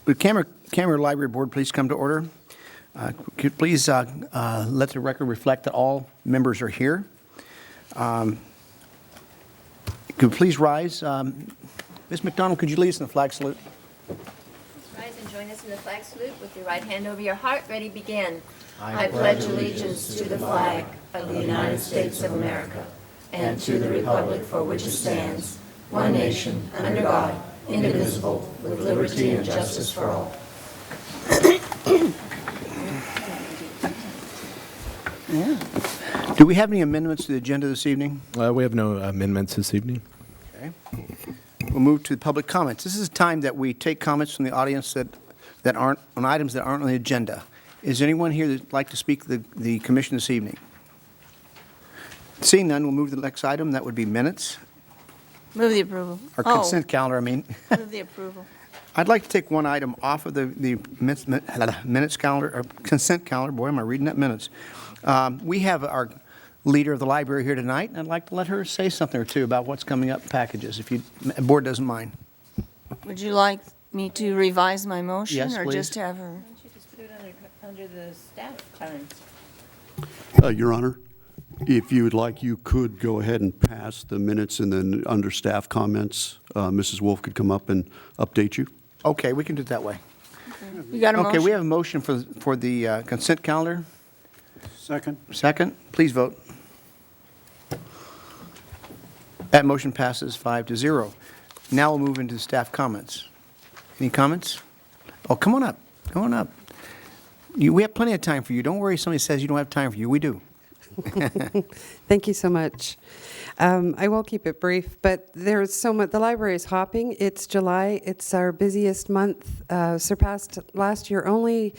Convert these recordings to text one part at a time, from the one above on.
Would Camarillo Library Board please come to order? Could you please let the record reflect that all members are here? Could you please rise? Ms. McDonald, could you lead us in the flag salute? Rise and join us in the flag salute with your right hand over your heart. Ready, begin. I pledge allegiance to the flag of the United States of America and to the republic for which it stands, one nation, under God, indivisible, with liberty and justice for all. Do we have any amendments to the agenda this evening? We have no amendments this evening. Okay. We'll move to public comments. This is a time that we take comments from the audience that aren't on items that aren't on the agenda. Is there anyone here that would like to speak to the commission this evening? Seeing none, we'll move to the next item. That would be minutes. Move the approval. Or consent calendar, I mean. Move the approval. I'd like to take one item off of the minutes calendar, or consent calendar. Boy, am I reading that minutes. We have our leader of the library here tonight, and I'd like to let her say something or two about what's coming up packages, if the board doesn't mind. Would you like me to revise my motion? Yes, or please. just have her? Why don't you just put it under the staff times? Your Honor, if you would like, you could go ahead and pass the minutes, and then under staff comments, Mrs. Wolf could come up and update you. Okay, we can do it that way. You got a motion? Okay, we have a motion for the consent calendar. Second. Second, please vote. That motion passes 5-0. Now we'll move into staff comments. Any comments? Oh, come on up. Come on up. We have plenty of time for you. Don't worry if somebody says you don't have time for you. We do. Thank you so much. I will keep it brief, but there's so much. The library is hopping. It's July. It's our busiest month, surpassed last year only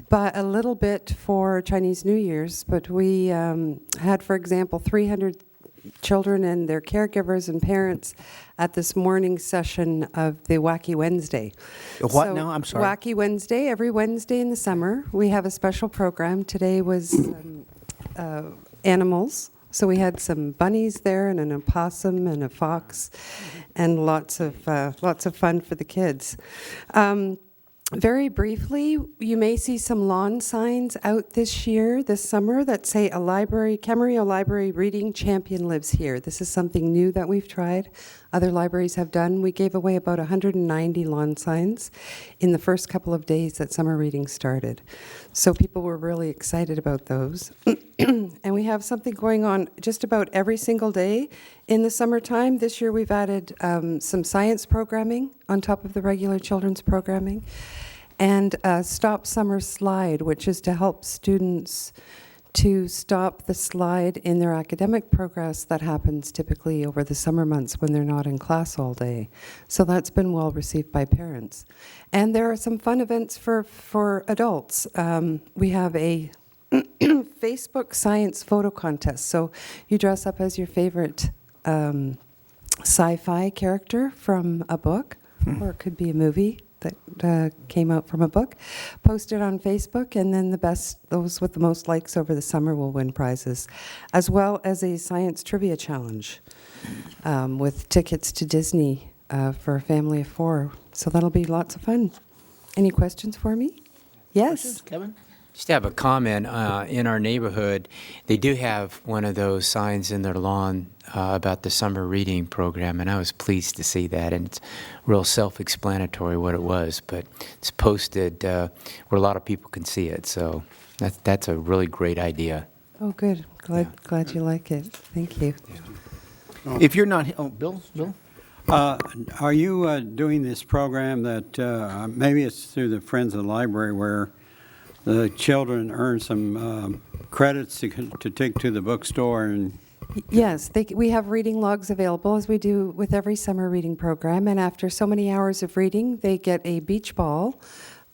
by a little bit for Chinese New Year's. But we had, for example, 300 children and their caregivers and parents at this morning session of the Wacky Wednesday. What now? I'm sorry. Wacky Wednesday. Every Wednesday in the summer, we have a special program. Today was animals. So we had some bunnies there, and an opossum, and a fox, and lots of fun for the kids. Very briefly, you may see some lawn signs out this summer, that say Camarillo Library Reading Champion lives here. This is something new that we've tried. Other libraries have done. We gave away about 190 lawn signs in the first couple of days that summer reading started. So people were really excited about those. And we have something going on just about every single day in the summertime. This year we've added some science programming on top of the regular children's programming, and Stop Summer Slide, which is to help students to stop the slide in their academic progress that happens typically over the summer months when they're not in class all day. So that's been well received by parents. And there are some fun events for adults. We have a Facebook science photo contest. So you dress up as your favorite sci-fi character from a book, or it could be a movie that came out from a book, post it on Facebook, and then those with the most likes over the summer will win prizes, as well as a science trivia challenge with tickets to Disney for a family of 4. So that'll be lots of fun. Any questions for me? Yes. Questions, Kevin? Just have a comment. In our neighborhood, they do have one of those signs in their lawn about the summer reading program, and I was pleased to see that. And it's real self-explanatory what it was, but it's posted where a lot of people can see it. So that's a really great idea. Oh, good. Glad you like it. Thank you. Yeah. If you're not, Bill? Are you doing this program that maybe it's through the Friends of the Library, where the children earn some credits to take to the bookstore? And Yes, we have reading logs available, as we do with every summer reading program, and after so many hours of reading, they get a beach ball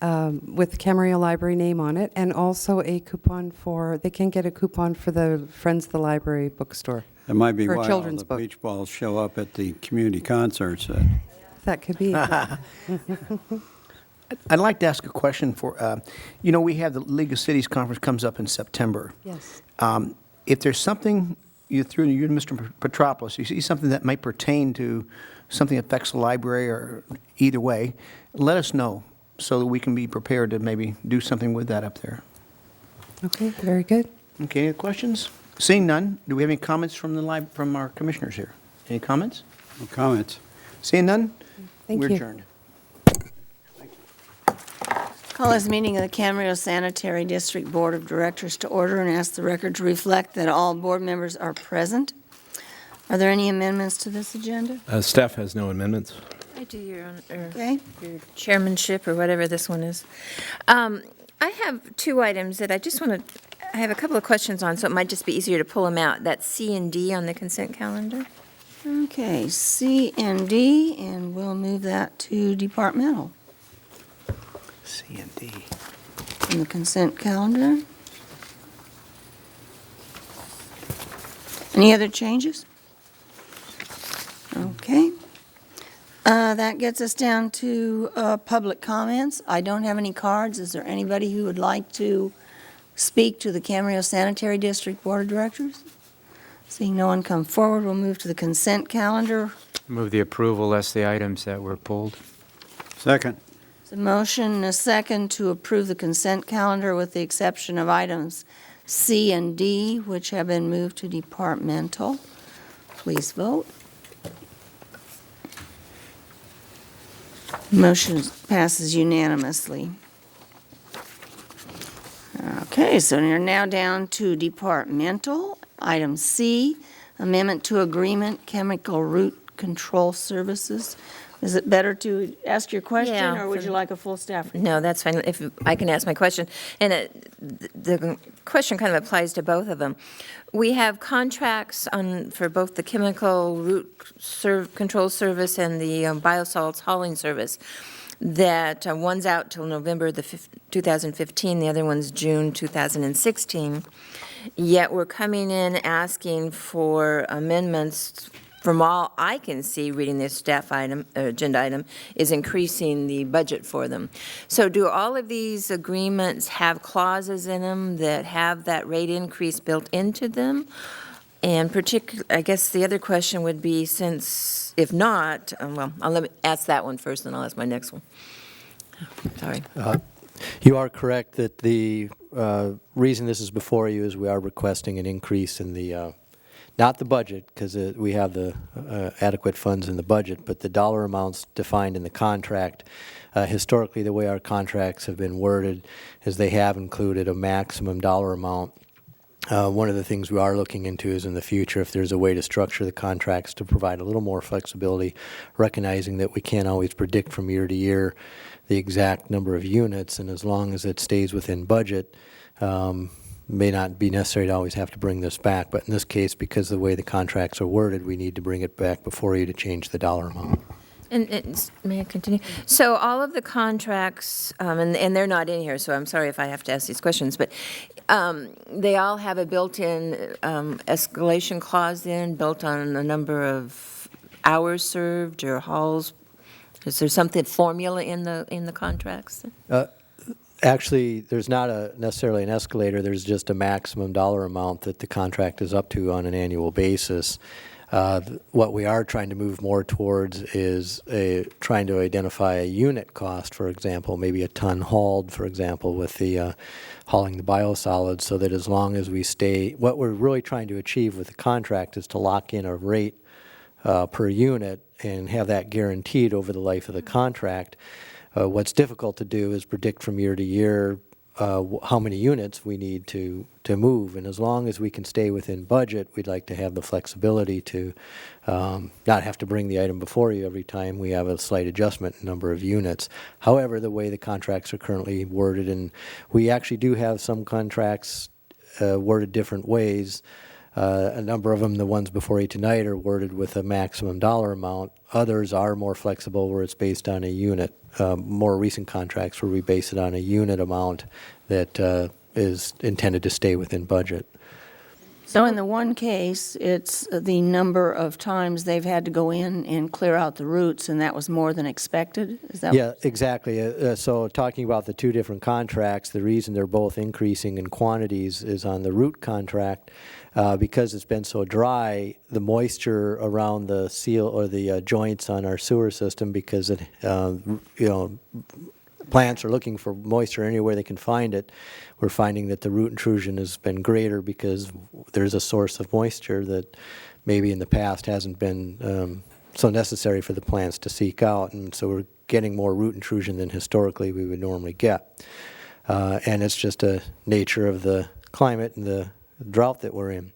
with Camarillo Library name on it, and also they can get a coupon for the Friends of the Library bookstore. it might be For a why all children's the book. beach balls show up at the community concerts. That could be. I'd like to ask a question for, we have the League of Cities Conference comes up in September. Yes. If there's something you and Mr. Petropoulos, you see something that might pertain to something that affects the library or either way, let us know so that we can be prepared to maybe do something with that up there. Okay, very good. Okay, any questions? Seeing none, do we have any comments from from our commissioners here? Any comments? No comments. Seeing none? Thank We're you. adjourned. Call this meeting of the Camarillo Sanitary District Board of Directors to order and ask the record to reflect that all board members are present. Are there any amendments to this agenda? Staff has no amendments. I do your Okay. chairmanship or whatever this one is. I have two items that I just want to, I have a couple of questions on, so it might just be easier to pull them out. That's C and D on the consent calendar. Okay, C and D, and we'll move that to departmental C and D. in the consent calendar. Any other changes? Okay. That gets us down to public comments. I don't have any cards. Is there anybody who would like to speak to the Camarillo Sanitary District Board of Directors? Seeing no one come forward, we'll move to the consent calendar. Move the approval less the items that were pulled. Second. There's a motion and a second to approve the consent calendar with the exception of items C and D, which have been moved to departmental. Please vote. Motion passes unanimously. Okay, so we're now down to departmental. Item C, amendment to agreement, chemical root control services. Is it better to ask your question, Yeah, or would you for- like a full staff report? No, that's fine, if I can ask my question. And the question kind of applies to both of them. We have contracts for both the chemical root control service and the biosolids hauling service, that one's out till November 2015, the other one's June 2016. Yet we're coming in asking for amendments. From all I can see, reading this staff item, agenda item, is increasing the budget for them. So do all of these agreements have clauses in them that have that rate increase built into them? And I guess the other question would be, since, if not, well, let me ask that one first, then I'll ask my next one. Sorry. You are correct that the reason this is before you is we are requesting an increase in the, not the budget, because we have the adequate funds in the budget, but the dollar amounts defined in the contract. Historically, the way our contracts have been worded is they have included a maximum dollar amount. One of the things we are looking into is in the future if there's a way to structure the contracts to provide a little more flexibility, recognizing that we can't always predict from year to year the exact number of units, and as long as it stays within budget, may not be necessary to always have to bring this back. But in this case, because of the way the contracts are worded, we need to bring it back before you to change the dollar amount. And may I continue? So all of the contracts, and they're not in here, so I'm sorry if I have to ask these questions, but they all have a built-in escalation clause built on the number of hours served or hauls. Is there something formula in the contracts? Actually, there's not necessarily an escalator. There's just a maximum dollar amount that the contract is up to on an annual basis. What we are trying to move more towards is trying to identify a unit cost, for example, maybe a ton hauled, for example, with the hauling the biosolids, so that as long as we stay, what we're really trying to achieve with the contract is to lock in a rate per unit and have that guaranteed over the life of the contract. What's difficult to do is predict from year to year how many units we need to move, and as long as we can stay within budget, we'd like to have the flexibility to not have to bring the item before you every time we have a slight adjustment in number of units. However, the way the contracts are currently worded, and we actually do have some contracts worded different ways. A number of them, the ones before you tonight, are worded with a maximum dollar amount. Others are more flexible where it's based on a unit. More recent contracts where we base it on a unit amount that is intended to stay within budget. So in the one case, it's the number of times they've had to go in and clear out the roots, and that was more than expected? Is that Yeah, exactly. So talking about the two different contracts, the reason they're both increasing in quantities is on the root contract. because it's been so dry, the moisture around the seal or the joints on our sewer system, because it, plants are looking for moisture anywhere they can find it. We're finding that the root intrusion has been greater because there's a source of moisture that maybe in the past hasn't been so necessary for the plants to seek out, and so we're getting more root intrusion than historically we would normally get. And it's just a nature of the climate and the drought that we're in.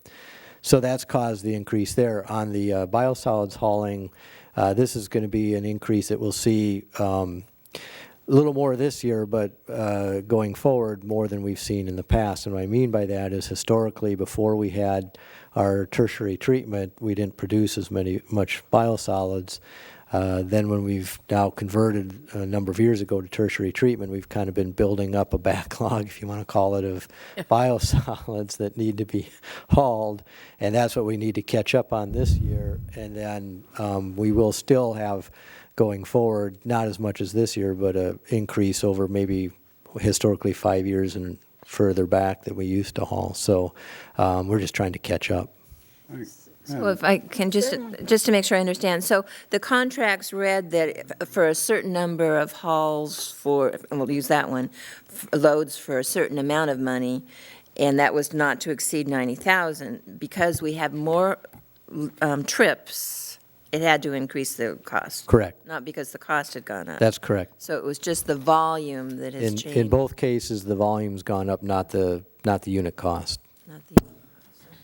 So that's caused the increase there. On the biosolids hauling, this is going to be an increase that we'll see a little more this year, but going forward more than we've seen in the past. And what I mean by that is historically, before we had our tertiary treatment, we didn't produce as much biosolids. Then when we've now converted a number of years ago to tertiary treatment, we've kind of been building up a backlog, if you want to call it, of biosolids that need to be hauled. And that's what we need to catch up on this year. And then we will still have, going forward, not as much as this year, but an increase over maybe historically 5 years and further back that we used to haul. So we're just trying to catch up. So if I can, just to make sure I understand, so the contracts read that for a certain number of hauls for, and we'll use that one, loads for a certain amount of money, and that was not to exceed 90,000. Because we have more trips, it had to increase the cost. Correct. Not because the cost had gone up. That's correct. So it was just the volume that has changed. In both cases, the volume's gone up, not the unit cost. Not the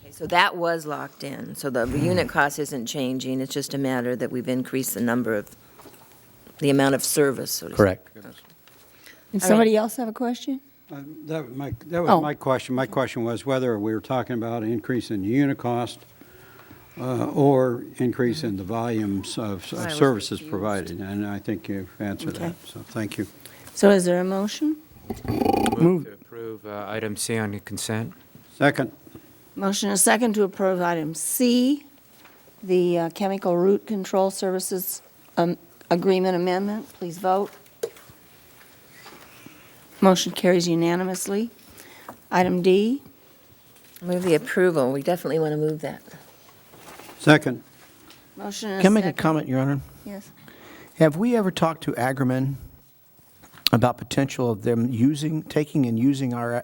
Okay, so that was locked in. So the unit cost isn't changing. It's just a matter that we've increased the amount of service, so to speak. Correct. And somebody else have a question? That was Oh. my question. My question was whether we were talking about an increase in the unit cost or increase in the volumes of services provided. And I think you've answered Okay. that, so thank you. So is there a motion? Move to approve item C on consent. Second. Motion and a second to approve item C, the chemical root control services agreement amendment. Please vote. Motion carries unanimously. Item D. Move the approval. We definitely want to move that. Second. Motion and a Can I make a second. comment, Your Honor? Yes. Have we ever talked to Agrimin about potential of them taking and using our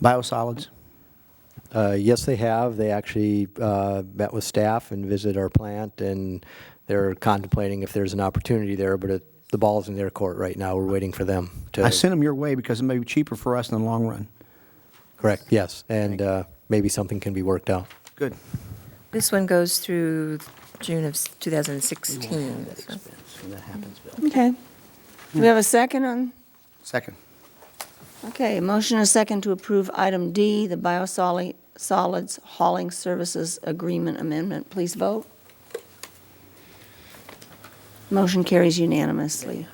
biosolids? Yes, they have. They actually met with staff and visited our plant, and they're contemplating if there's an opportunity there, but the ball's in their court right now. We're waiting for them to. I sent them your way because it may be cheaper for us in the long run. Correct, yes, and maybe something can be worked out. Good. This one goes through June of 2016. so. Okay. Do we have a second on? Second. Okay, motion and a second to approve item D, the biosolids hauling services agreement amendment. Please vote. Motion carries unanimously.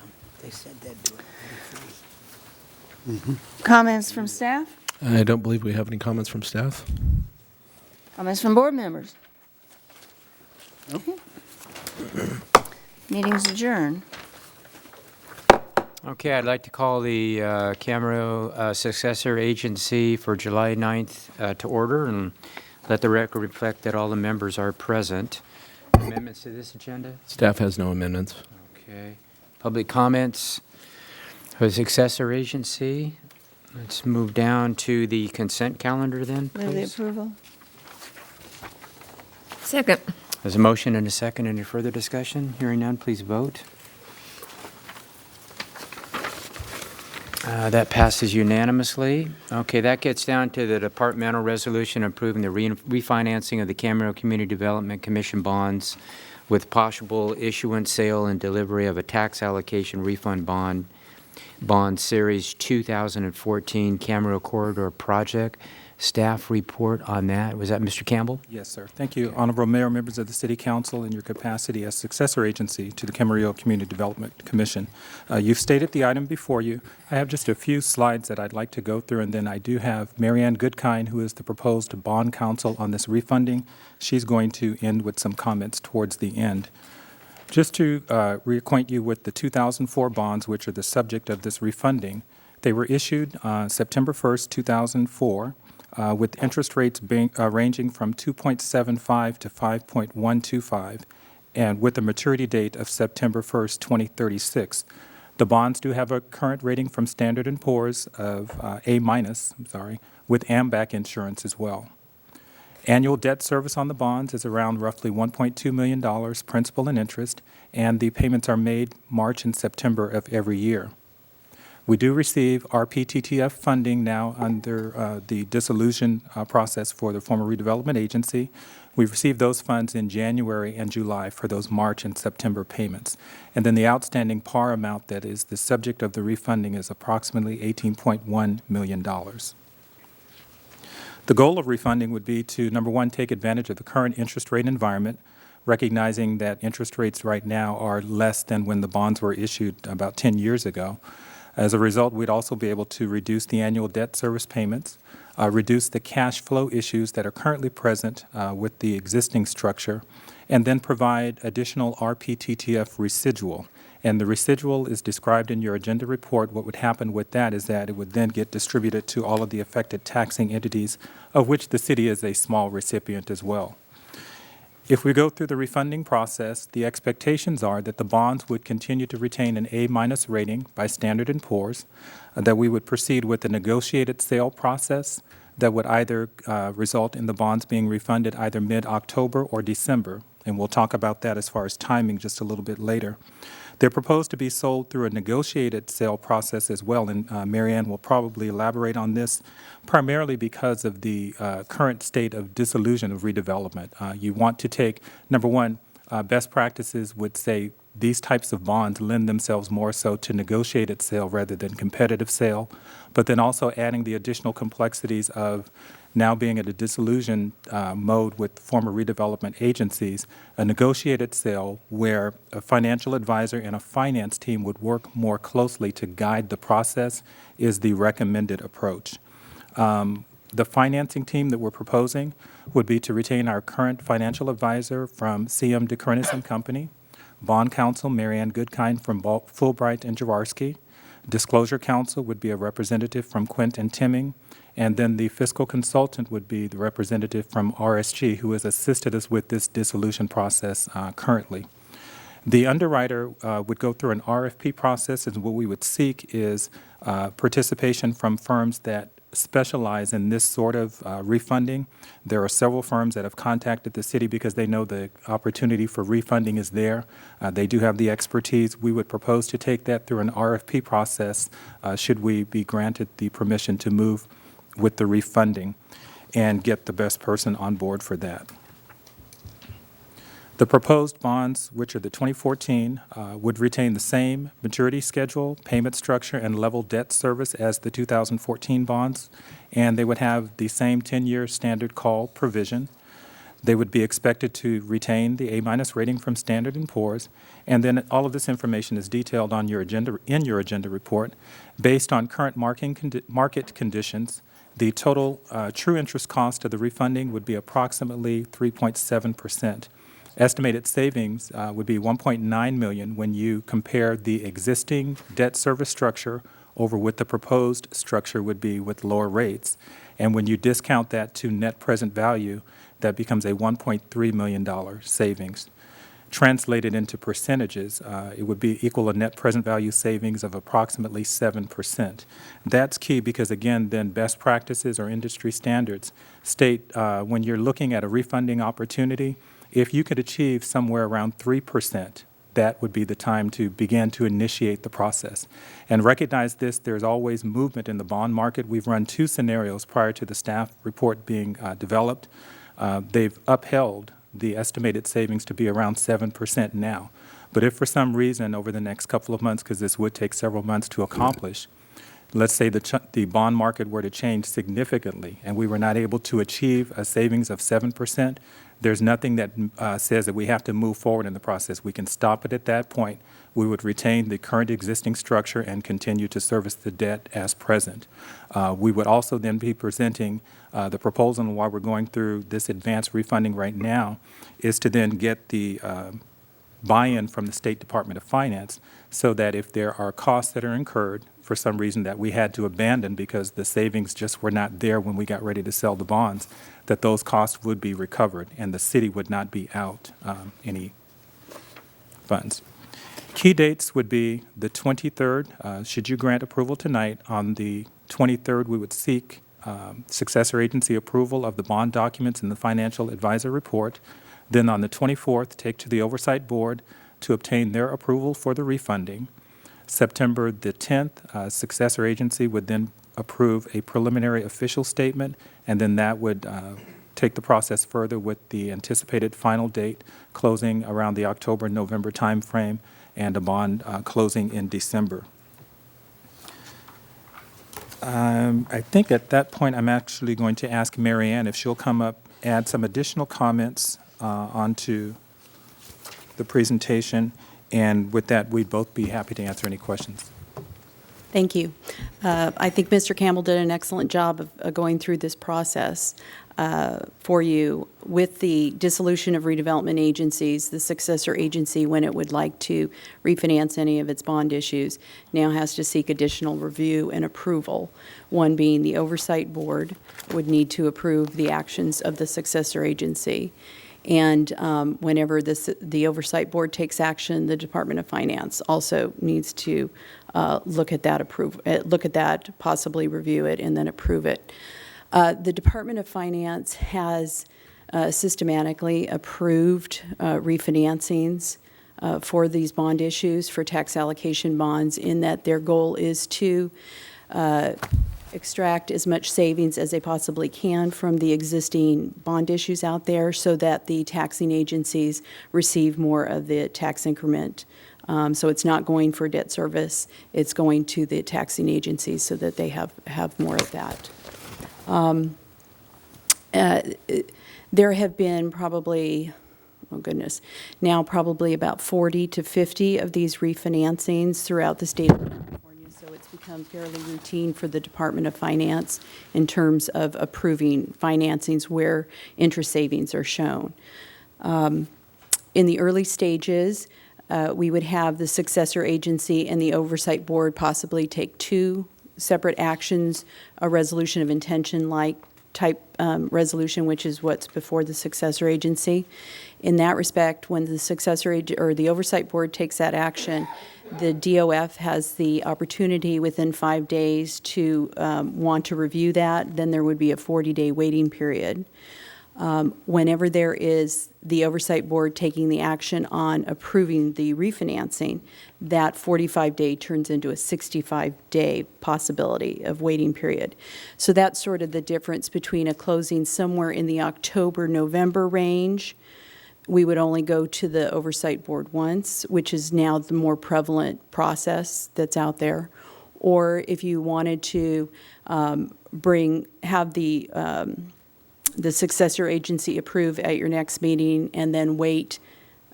Comments from staff? I don't believe we have any comments from staff. Comments from board members? Okay. Meeting's adjourned. Okay, I'd like to call the Camarillo successor agency for July 9th to order and let the record reflect that all the members are present. Amendments to this agenda? Staff has no amendments. Okay. Public comments for the successor agency. Let's move down to the consent calendar then, Move the please. approval. Second. There's a motion and a second. Any further discussion? Hearing none, please vote. That passes unanimously. Okay, that gets down to the departmental resolution approving the refinancing of the Camarillo Community Development Commission bonds with possible issuance, sale, and delivery of a tax allocation refund bond series 2014 Camarillo Corridor Project. Staff report on that. Was that Mr. Campbell? Yes, sir. Thank you, Honorable Mayor, members of the City Council, in your capacity as successor agency to the Camarillo Community Development Commission. You've stated the item before you. I have just a few slides that I'd like to go through, and then I do have Marianne Goodkind, who is the proposed bond counsel on this refunding. She's going to end with some comments towards the end. Just to reacquaint you with the 2004 bonds, which are the subject of this refunding, they were issued September 1st, 2004. with interest rates ranging from 2.75 to 5.125, and with a maturity date of September 1st, 2036. The bonds do have a current rating from Standard & Poor's of A-, with AMBAC insurance as well. Annual debt service on the bonds is around roughly $1.2 million principal and interest, and the payments are made March and September of every year. We do receive RPTTF funding now under the dissolution process for the former redevelopment agency. We've received those funds in January and July for those March and September payments. And then the outstanding par amount that is the subject of the refunding is approximately $18.1 million. The goal of refunding would be to, number one, take advantage of the current interest rate environment, recognizing that interest rates right now are less than when the bonds were issued about 10 years ago. As a result, we'd also be able to reduce the annual debt service payments, reduce the cash flow issues that are currently present with the existing structure, and then provide additional RPTTF residual. And the residual is described in your agenda report. What would happen with that is that it would then get distributed to all of the affected taxing entities, of which the city is a small recipient as well. If we go through the refunding process, the expectations are that the bonds would continue to retain an A- rating by Standard & Poor's, that we would proceed with a negotiated sale process that would either result in the bonds being refunded either mid-October or December, and we'll talk about that as far as timing just a little bit later. They're proposed to be sold through a negotiated sale process as well, and Marianne will probably elaborate on this, primarily because of the current state of dissolution of redevelopment. You want to take, number one, best practices would say these types of bonds lend themselves more so to negotiated sale rather than competitive sale, but then also adding the additional complexities of now being at a dissolution mode with former redevelopment agencies, a negotiated sale where a financial advisor and a finance team would work more closely to guide the process is the recommended approach. The financing team that we're proposing would be to retain our current financial advisor from CM DeCurnis and Company, bond counsel Marianne Goodkind from Fulbright and Jaworski, disclosure counsel would be a representative from Quint and Timming, and then the fiscal consultant would be the representative from RSG, who has assisted us with this dissolution process currently. The underwriter would go through an RFP process, and what we would seek is participation from firms that specialize in this sort of refunding. There are several firms that have contacted the city because they know the opportunity for refunding is there. They do have the expertise. We would propose to take that through an RFP process should we be granted the permission to move with the refunding and get the best person on board for that. The proposed bonds, which are the 2014, would retain the same maturity schedule, payment structure, and level debt service as the 2014 bonds, and they would have the same 10-year standard call provision. They would be expected to retain the A- rating from Standard & Poor's, and then all of this information is detailed on your agenda, in your agenda report. Based on current market conditions, the total true interest cost of the refunding would be approximately 3.7%. Estimated savings would be $1.9 million when you compare the existing debt service structure over what the proposed structure would be with lower rates. And when you discount that to net present value, that becomes a $1.3 million savings. Translated into percentages, it would be equal a net present value savings of approximately 7%. That's key because, again, then best practices or industry standards state when you're looking at a refunding opportunity, if you could achieve somewhere around 3%, that would be the time to begin to initiate the process. And recognize this, there's always movement in the bond market. We've run two scenarios prior to the staff report being developed. They've upheld the estimated savings to be around 7% now. But if for some reason over the next couple of months, because this would take several months to accomplish, let's say the bond market were to change significantly and we were not able to achieve a savings of 7%, there's nothing that says that we have to move forward in the process. We can stop it at that point. We would retain the current existing structure and continue to service the debt as present. We would also then be presenting the proposal, and why we're going through this advanced refunding right now is to then get the buy-in from the State Department of Finance so that if there are costs that are incurred for some reason that we had to abandon because the savings just were not there when we got ready to sell the bonds, that those costs would be recovered and the city would not be out any funds. Key dates would be the 23rd. Should you grant approval tonight, on the 23rd, we would seek successor agency approval of the bond documents and the financial advisor report. Then on the 24th, take to the Oversight Board to obtain their approval for the refunding. September the 10th, successor agency would then approve a preliminary official statement, and then that would take the process further with the anticipated final date closing around the October-November timeframe and a bond closing in December. I think at that point I'm actually going to ask Mary Ann if she'll come up, add some additional comments onto the presentation, and with that we'd both be happy to answer any questions. Thank you. I think Mr. Campbell did an excellent job of going through this process for you. With the dissolution of redevelopment agencies, the successor agency, when it would like to refinance any of its bond issues, now has to seek additional review and approval. One being the Oversight Board would need to approve the actions of the successor agency. And whenever the Oversight Board takes action, the Department of Finance also needs to look at that, possibly review it, and then approve it. The Department of Finance has systematically approved refinancings for these bond issues, for tax allocation bonds, in that their goal is to extract as much savings as they possibly can from the existing bond issues out there so that the taxing agencies receive more of the tax increment. So it's not going for debt service, it's going to the taxing agencies so that they have more of that. There have been probably, oh goodness, now probably about 40 to 50 of these refinancings throughout the state of California, so it's become fairly routine for the Department of Finance in terms of approving financings where interest savings are shown. In the early stages, we would have the successor agency and the Oversight Board possibly take two separate actions, a resolution of intention-like type resolution, which is what's before the successor agency. In that respect, when the successor or the Oversight Board takes that action, the DOF has the opportunity within 5 days to want to review that. Then there would be a 40-day waiting period. Whenever there is the Oversight Board taking the action on approving the refinancing, that 45-day turns into a 65-day possibility of waiting period. So that's sort of the difference between a closing somewhere in the October-November range. We would only go to the Oversight Board once, which is now the more prevalent process that's out there. Or if you wanted to have the successor agency approve at your next meeting and then wait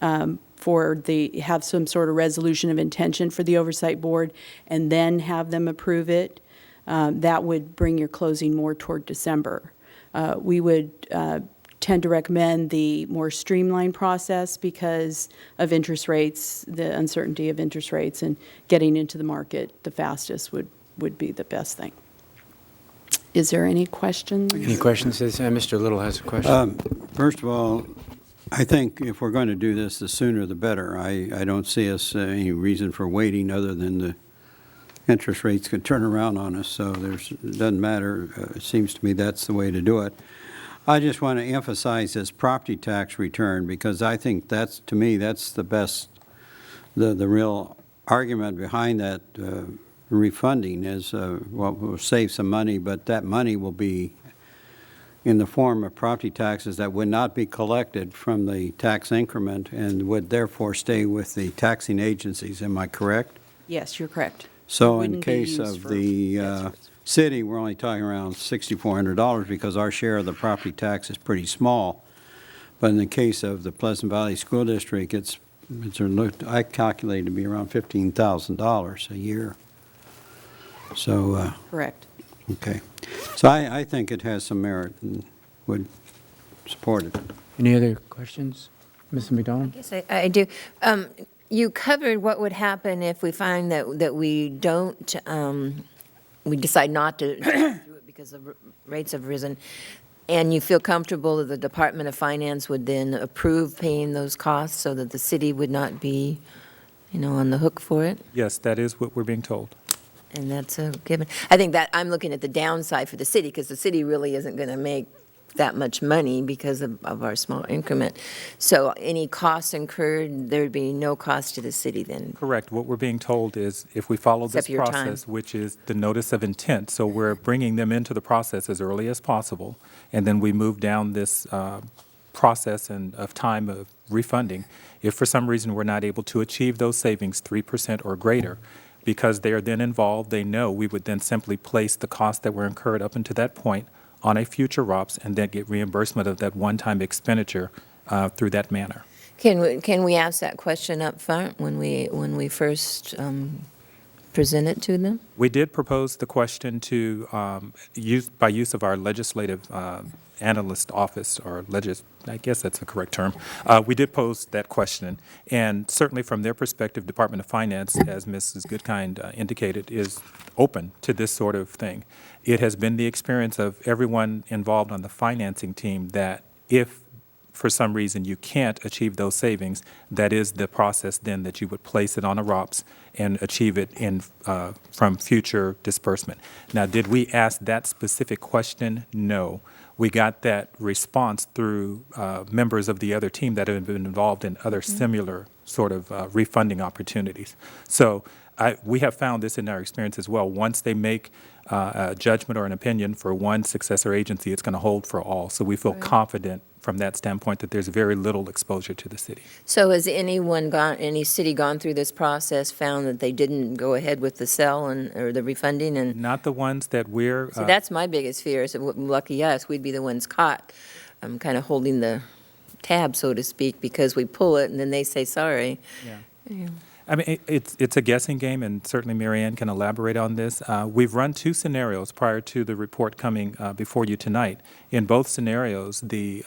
have some sort of resolution of intention for the Oversight Board and then have them approve it, that would bring your closing more toward December. We would tend to recommend the more streamlined process because of interest rates, the uncertainty of interest rates, and getting into the market the fastest would be the best thing. Is there any questions? Any questions? Mr. Little has a question. First of all, I think if we're going to do this, the sooner the better. I don't see us any reason for waiting other than the interest rates could turn around on us, so it doesn't matter. It seems to me that's the way to do it. I just want to emphasize this property tax return because I think that's, to me, that's the best, the real argument behind that refunding is, well, we'll save some money, but that money will be in the form of property taxes that would not be collected from the tax increment and would therefore stay with the taxing agencies. Am I correct? Yes, you're correct. So in case of the city, we're only talking around $6,400 because our share of the property tax is pretty small. But in the case of the Pleasant Valley School District, I calculated to be around $15,000 a year. So Correct. okay. So I think it has some merit and would support it. Any other questions? Mrs. McDonald? Yes, I do. You covered what would happen if we find that we don't, we decide not to do it because the rates have risen. And you feel comfortable that the Department of Finance would then approve paying those costs so that the city would not be, on the hook for it? Yes, that is what we're being told. And that's a given. I think that I'm looking at the downside for the city, because the city really isn't going to make that much money because of our small increment. So any costs incurred, there would be no cost to the city then? Correct. What we're being told is if we follow this Except your time. process, which is the notice of intent, so we're bringing them into the process as early as possible, and then we move down this process of time of refunding. If for some reason we're not able to achieve those savings, 3% or greater, because they are then involved, they know we would then simply place the costs that were incurred up until that point on a future ROPS and then get reimbursement of that one-time expenditure through that manner. Can we ask that question up front when we first present it to them? We did propose the question to by use of our legislative analyst office, or I guess that's the correct term. We did pose that question, and certainly from their perspective, Department of Finance, as Mrs. Goodkind indicated, is open to this sort of thing. It has been the experience of everyone involved on the financing team that if for some reason you can't achieve those savings, that is the process then that you would place it on a ROPS and achieve it from future disbursement. Now, did we ask that specific question? No. We got that response through members of the other team that have been involved in other similar sort of refunding opportunities. So we have found this in our experience as well. Once they make a judgment or an opinion for one successor agency, it's going to hold for all. So we feel confident from that standpoint that there's very little exposure to the city. So has any city gone through this process, found that they didn't go ahead with the sell or the refunding? And Not the ones that we're... so that's my biggest fear, is that lucky us, we'd be the ones caught. I'm kind of holding the tab, so to speak, because we pull it and then they say sorry. Yeah. I mean, it's a guessing game, and certainly Mary Ann can elaborate on this. We've run two scenarios prior to the report coming before you tonight. In both scenarios, the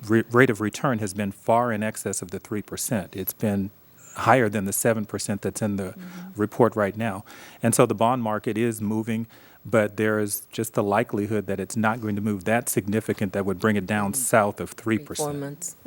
rate of return has been far in excess of the 3%. It's been higher than the 7% that's in the report right now. And so the bond market is moving, but there is just the likelihood that it's not going to move that significant that would bring it down south of 3%. 4 months.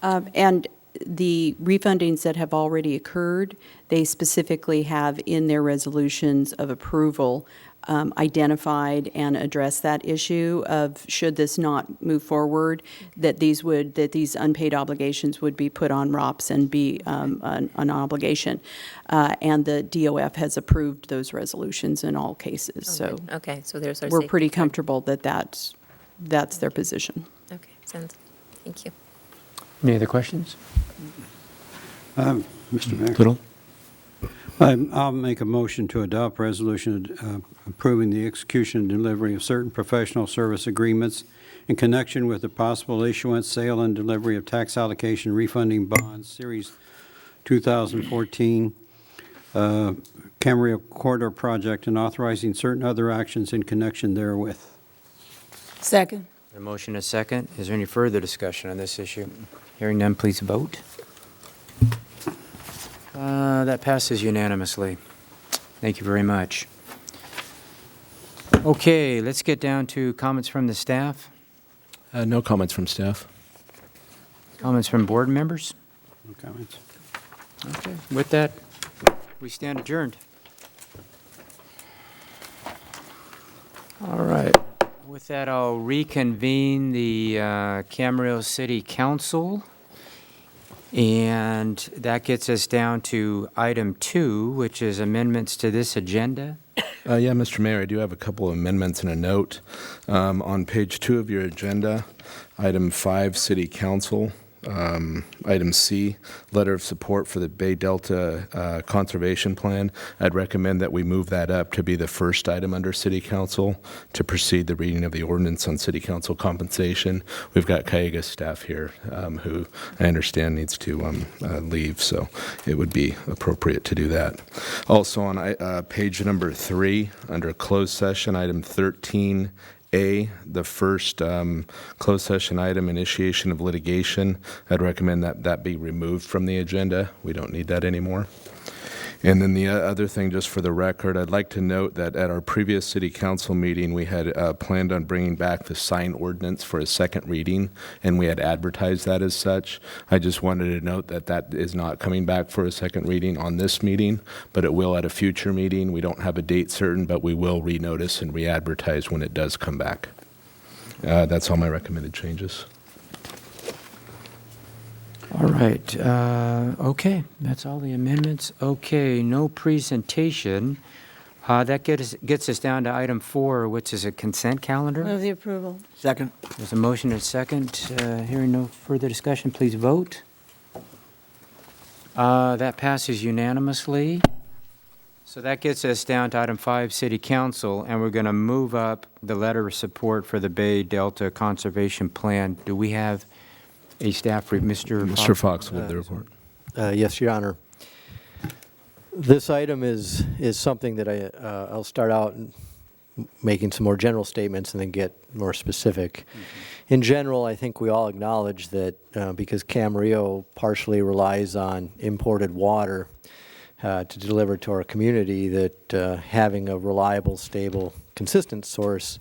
And the refundings that have already occurred, they specifically have in their resolutions of approval identified and addressed that issue of, should this not move forward, that these unpaid obligations would be put on ROPS and be an obligation. And the DOF has approved those resolutions in all cases. So Okay, so there's our we're safety pretty card. comfortable that that's their position. Okay, thank you. Any other questions? Mr. Mayor, Little? I'll make a motion to adopt resolution approving the execution and delivery of certain professional service agreements in connection with the possible issuance, sale, and delivery of tax allocation refunding bonds, Series 2014, Camarillo Corridor Project, and authorizing certain other actions in connection therewith. Second. A motion, a second. Is there any further discussion on this issue? Hearing none, please vote. That passes unanimously. Thank you very much. Okay, let's get down to comments from the staff. No comments from staff. Comments from board members? No comments. Okay, with that, we stand adjourned. All right. With that, I'll reconvene the Camarillo City Council. And that gets us down to item 2, which is amendments to this agenda. Yeah, Mr. Mayor, I do have a couple of amendments and a note. On page 2 of your agenda, item 5, City Council. Item C, letter of support for the Bay Delta Conservation Plan. I'd recommend that we move that up to be the first item under City Council to proceed the reading of the ordinance on City Council compensation. We've got Cayuga staff here who I understand needs to leave, so it would be appropriate to do that. Also on page number 3, under closed session, item 13, A, the first closed session item, initiation of litigation, I'd recommend that that be removed from the agenda. We don't need that anymore. And then the other thing, just for the record, I'd like to note that at our previous city council meeting, we had planned on bringing back the sign ordinance for a second reading, and we had advertised that as such. I just wanted to note that that is not coming back for a second reading on this meeting, but it will at a future meeting. We don't have a date certain, but we will renotice and re-advertise when it does come back. That's all my recommended changes. All right, okay, that's all the amendments. Okay, no presentation. That gets us down to item 4, which is a consent calendar. Move the approval. Second. There's a motion and a second. Hearing no further discussion, please vote. That passes unanimously. So that gets us down to item 5, City Council, and we're going to move up the letter of support for the Bay Delta Conservation Plan. Do we have a staff, Mr. Fox with the report. Yes, Your Honor. This item is something that I'll start out making some more general statements and then get more specific. In general, I think we all acknowledge that because Camarillo partially relies on imported water to deliver to our community, that having a reliable, stable, consistent source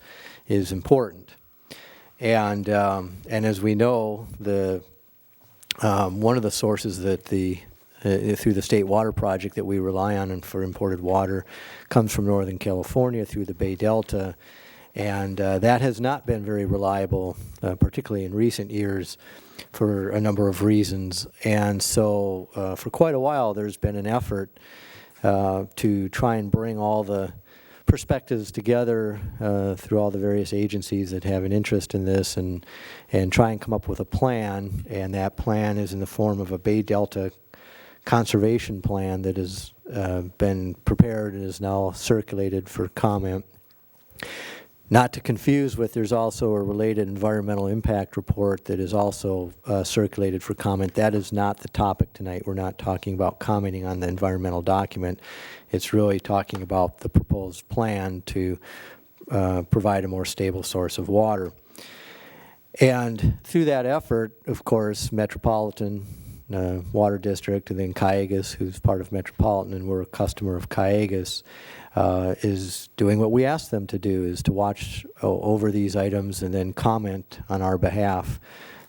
is important. And as we know, one of the sources that through the State Water Project that we rely on and for imported water comes from Northern California through the Bay Delta, and that has not been very reliable, particularly in recent years, for a number of reasons. And so for quite a while, there's been an effort to try and bring all the perspectives together through all the various agencies that have an interest in this and try and come up with a plan, and that plan is in the form of a Bay Delta conservation plan that has been prepared and is now circulated for comment. Not to confuse with, there's also a related environmental impact report that is also circulated for comment. That is not the topic tonight. We're not talking about commenting on the environmental document. It's really talking about the proposed plan to provide a more stable source of water. And through that effort, of course, Metropolitan Water District and then Cayugas, who's part of Metropolitan and we're a customer of Cayugas, is doing what we asked them to do, is to watch over these items and then comment on our behalf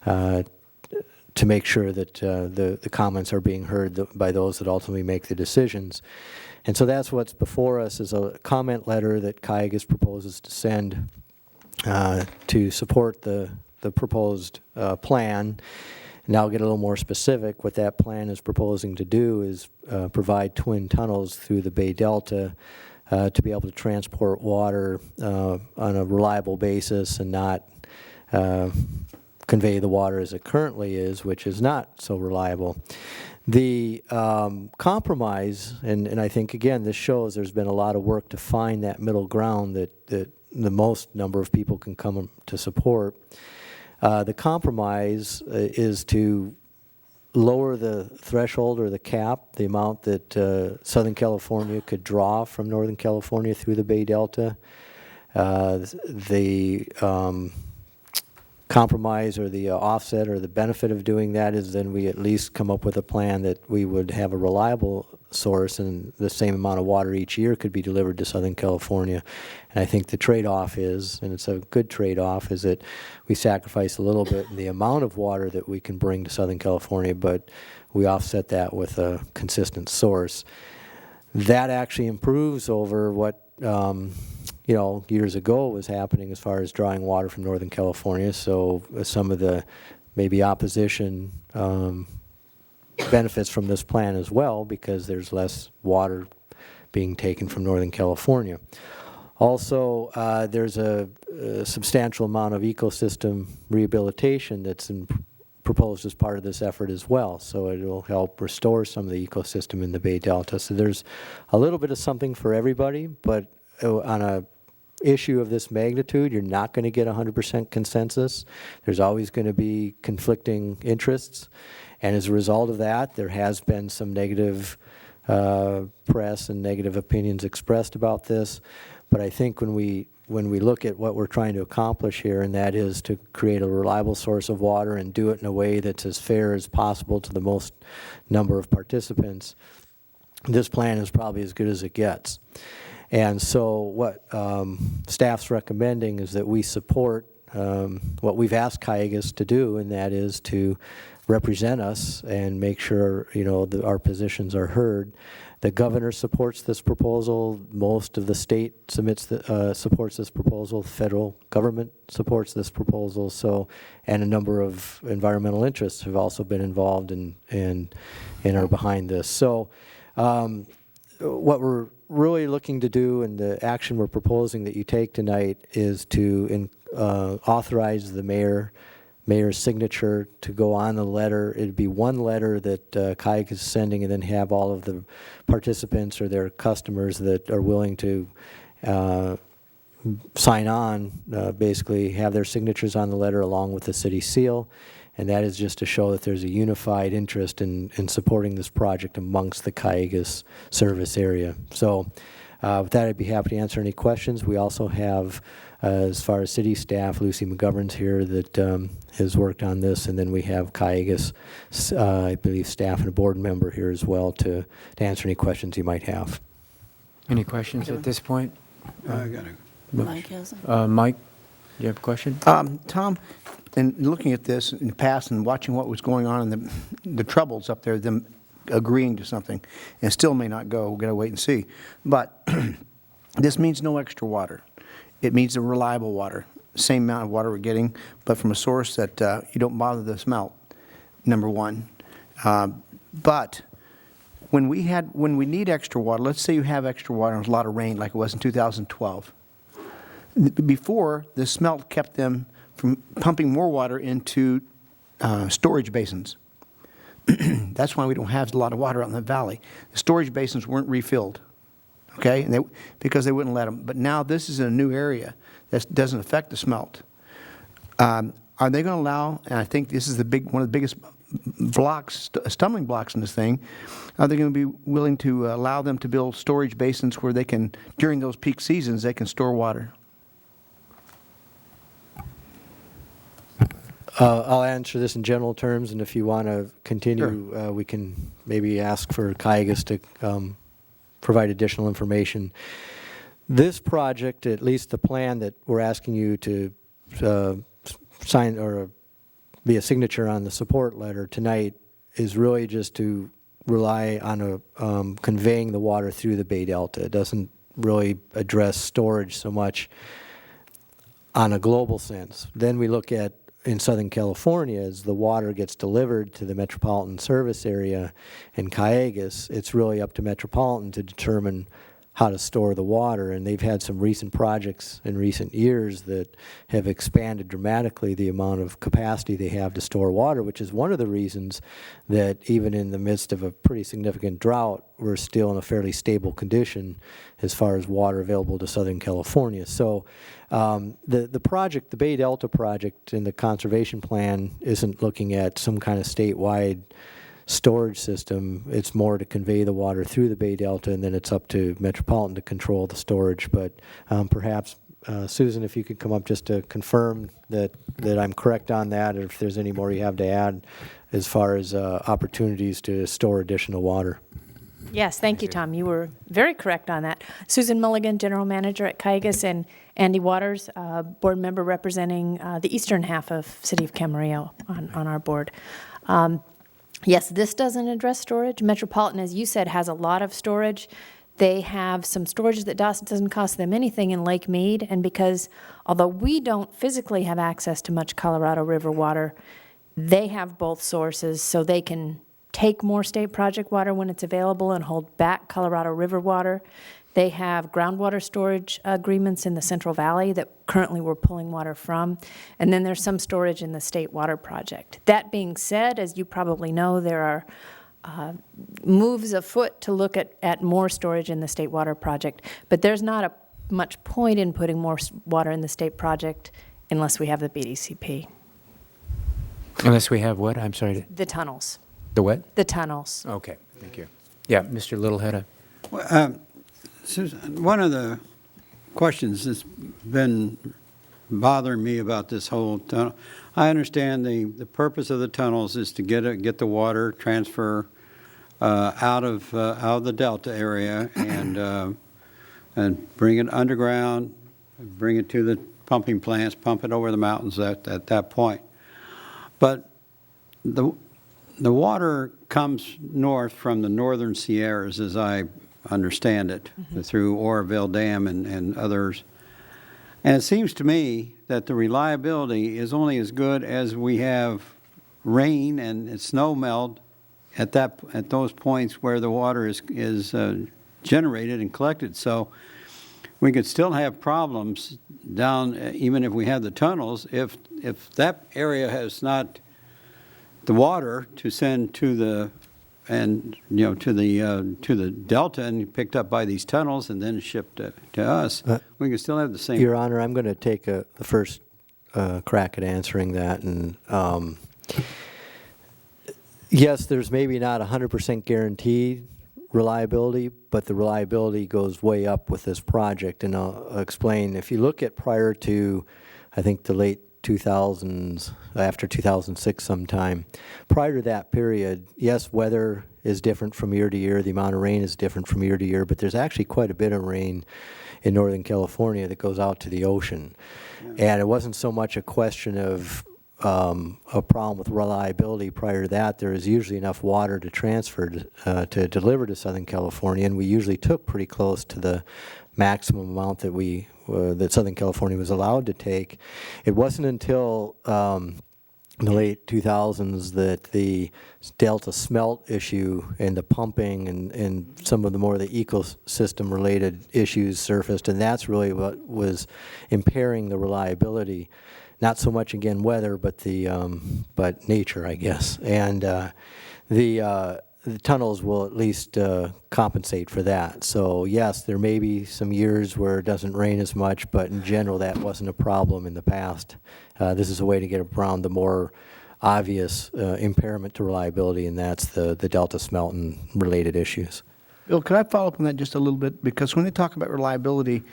to make sure that the comments are being heard by those that ultimately make the decisions. And so that's what's before us, is a comment letter that Cayugas proposes to send to support the proposed plan. And I'll get a little more specific. What that plan is proposing to do is provide twin tunnels through the Bay Delta to be able to transport water on a reliable basis and not convey the water as it currently is, which is not so reliable. The compromise, and I think, again, this shows there's been a lot of work to find that middle ground that the most number of people can come to support. The compromise is to lower the threshold or the cap, the amount that Southern California could draw from Northern California through the Bay Delta. The compromise or the offset or the benefit of doing that is then we at least come up with a plan that we would have a reliable source and the same amount of water each year could be delivered to Southern California. And I think the trade-off is, and it's a good trade-off, is that we sacrifice a little bit in the amount of water that we can bring to Southern California, but we offset that with a consistent source. That actually improves over what years ago was happening as far as drawing water from Northern California. So some of the maybe opposition benefits from this plan as well, because there's less water being taken from Northern California. Also, there's a substantial amount of ecosystem rehabilitation that's proposed as part of this effort as well. So it will help restore some of the ecosystem in the Bay Delta. So there's a little bit of something for everybody, but on a issue of this magnitude, you're not going to get 100% consensus. There's always going to be conflicting interests. And as a result of that, there has been some negative press and negative opinions expressed about this. But I think when we when we look at what we're trying to accomplish here, and that is to create a reliable source of water and do it in a way that's as fair as possible to the most number of participants, this plan is probably as good as it gets. And so what staff's recommending is that we support what we've asked Cayugas to do, and that is to represent us and make sure, you know, that our positions are heard. The governor supports this proposal. Most of the state supports this proposal. The federal government supports this proposal. So, and a number of environmental interests have also been involved and are behind this. So, what we're really looking to do, and the action we're proposing that you take tonight, is to authorize the mayor's signature to go on the letter. It'd be one letter that Cayugas is sending, and then have all of the participants or their customers that are willing to sign on, basically have their signatures on the letter along with the city seal. And that is just to show that there's a unified interest in supporting this project amongst the Cayugas service area. So with that, I'd be happy to answer any questions. We also have, as far as city staff, Lucy McGovern's here that has worked on this, and then we have Cayugas, I believe, staff and a board member here as well to answer any questions you might have. Any questions at this point? I got it. Mike has it. Mike, you have a question? Tom, in looking at this in the past and watching what was going on in the troubles up there, them agreeing to something, and still may not go, we've got to wait and see. But this means no extra water. It means a reliable water, same amount of water we're getting, but from a source that you don't bother the smelt, number one. But when we need extra water, let's say you have extra water and there's a lot of rain like it was in 2012. Before, the smelt kept them from pumping more water into storage basins. That's why we don't have a lot of water out in the valley. The storage basins weren't refilled, okay, and because they wouldn't let them. But now this is in a new area that doesn't affect the smelt. Are they going to allow, and I think this is one of the biggest blocks, stumbling blocks in this thing, are they going to be willing to allow them to build storage basins where they can, during those peak seasons, they can store water? I'll answer this in general terms, and if you want to continue, Sure. We can maybe ask for Cayugas to provide additional information. This project, at least the plan that we're asking you to sign or be a signature on the support letter tonight, is really just to rely on conveying the water through the Bay Delta. It doesn't really address storage so much on a global sense. Then we look at in Southern California, as the water gets delivered to the metropolitan service area in Cayugas, it's really up to Metropolitan to determine how to store the water. And they've had some recent projects in recent years that have expanded dramatically the amount of capacity they have to store water, which is one of the reasons that even in the midst of a pretty significant drought, we're still in a fairly stable condition as far as water available to Southern California. So the project, the Bay Delta project in the conservation plan, isn't looking at some kind of statewide storage system. It's more to convey the water through the Bay Delta, and then it's up to Metropolitan to control the storage. But perhaps, Susan, if you could come up just to confirm that I'm correct on that, or if there's any more you have to add as far as opportunities to store additional water. Yes, thank you, Tom. You were very correct on that. Susan Mulligan, General Manager at Cayugas, and Andy Waters, Board Member representing the eastern half of City of Camarillo on our board. Yes, this doesn't address storage. Metropolitan, as you said, has a lot of storage. They have some storage that doesn't cost them anything in Lake Mead, and because although we don't physically have access to much Colorado River water, they have both sources, so they can take more state project water when it's available and hold back Colorado River water. They have groundwater storage agreements in the Central Valley that currently we're pulling water from. And then there's some storage in the state water project. That being said, as you probably know, there are moves afoot to look at more storage in the state water project. But there's not much point in putting more water in the state project unless we have the BDCP. Unless we have what? I'm sorry. The tunnels. The what? The tunnels. Okay, thank you. Yeah, Mr. Little had a... Susan, one of the questions that's been bothering me about this whole tunnel. I understand the purpose of the tunnels is to get the water transfer out of the delta area and bring it underground, bring it to the pumping plants, pump it over the mountains at that point. But the water comes north from the northern Sierras, as I understand it, through Oroville Dam and others. And it seems to me that the reliability is only as good as we have rain and snow melt at those points where the water is generated and collected. So we could still have problems down, even if we have the tunnels, if that area has not the water to send to the to the delta and picked up by these tunnels and then shipped to us. We can still have the same. Your Honor, I'm going to take the first crack at answering that. And yes, there's maybe not 100% guaranteed reliability, but the reliability goes way up with this project. And I'll explain. If you look at prior to, I think, the late 2000s, after 2006 sometime, prior to that period, yes, weather is different from year to year, the amount of rain is different from year to year, but there's actually quite a bit of rain in Northern California that goes out to the ocean. Yeah. And it wasn't so much a question of a problem with reliability prior to that. There is usually enough water to transfer to deliver to Southern California, and we usually took pretty close to the maximum amount that that Southern California was allowed to take. It wasn't until in the late 2000s that the Delta smelt issue and the pumping and some of the more the ecosystem related issues surfaced, and that's really what was impairing the reliability. Not so much, again, weather, but but nature, I guess. And the tunnels will at least compensate for that. So yes, there may be some years where it doesn't rain as much, but in general that wasn't a problem in the past. This is a way to get around the more obvious impairment to reliability, and that's the delta smelt and related issues. Bill, could I follow up on that just a little bit? Because when they talk about reliability,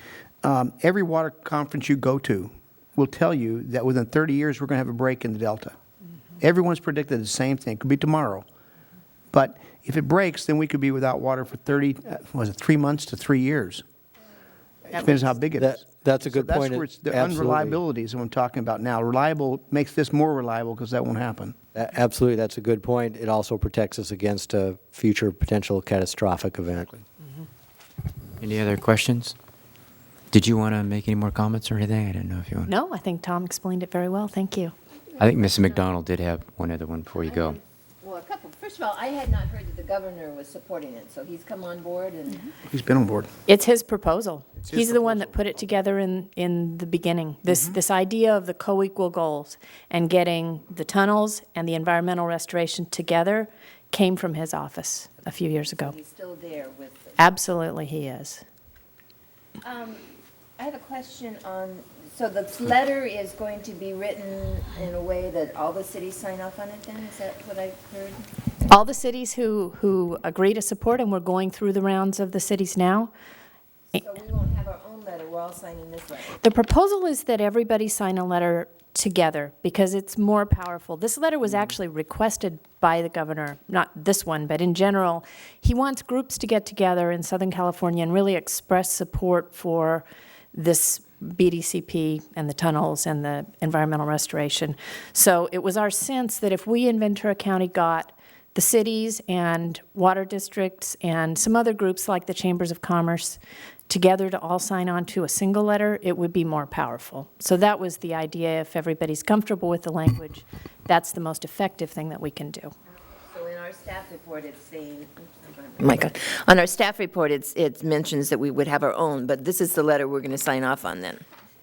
every water conference you go to will tell you that within 30 years we're going to have a break in the delta. Everyone's predicted the same thing. It could be tomorrow. But if it breaks, then we could be without water for 3 months to 3 years. It depends how big it is. That's a good point. That's where it's the Absolutely. unreliability is what I'm talking about now. Reliable makes this more reliable because that won't happen. Absolutely, that's a good point. It also protects us against a future potential catastrophic event. Any other questions? Did you want to make any more comments or anything? I didn't know if you want. No, I think Tom explained it very well. Thank you. I think Mrs. McDonald did have one other one before you go. Well, a couple. First of all, I had not heard that the governor was supporting it, so he's come on board and. He's been on board. It's his proposal. He's the one that put it together in the beginning. This idea of the co-equal goals and getting the tunnels and the environmental restoration together came from his office a few years ago. He's still there with. Absolutely, he is. I have a question on, so the letter is going to be written in a way that all the cities sign off on it then? Is that what I heard? All the cities who agree to support, and we're going through the rounds of the cities now. So we won't have our own letter, we're all signing this letter? The proposal is that everybody sign a letter together because it's more powerful. This letter was actually requested by the governor, not this one, but in general. He wants groups to get together in Southern California and really express support for this BDCP and the tunnels and the environmental restoration. So it was our sense that if we in Ventura County got the cities and water districts and some other groups like the Chambers of Commerce together to all sign on to a single letter, it would be more powerful. So that was the idea. If everybody's comfortable with the language, that's the most effective thing that we can do. So in our staff report, it's saying, oh my God, on our staff report, it mentions that we would have our own, but this is the letter we're going to sign off on then.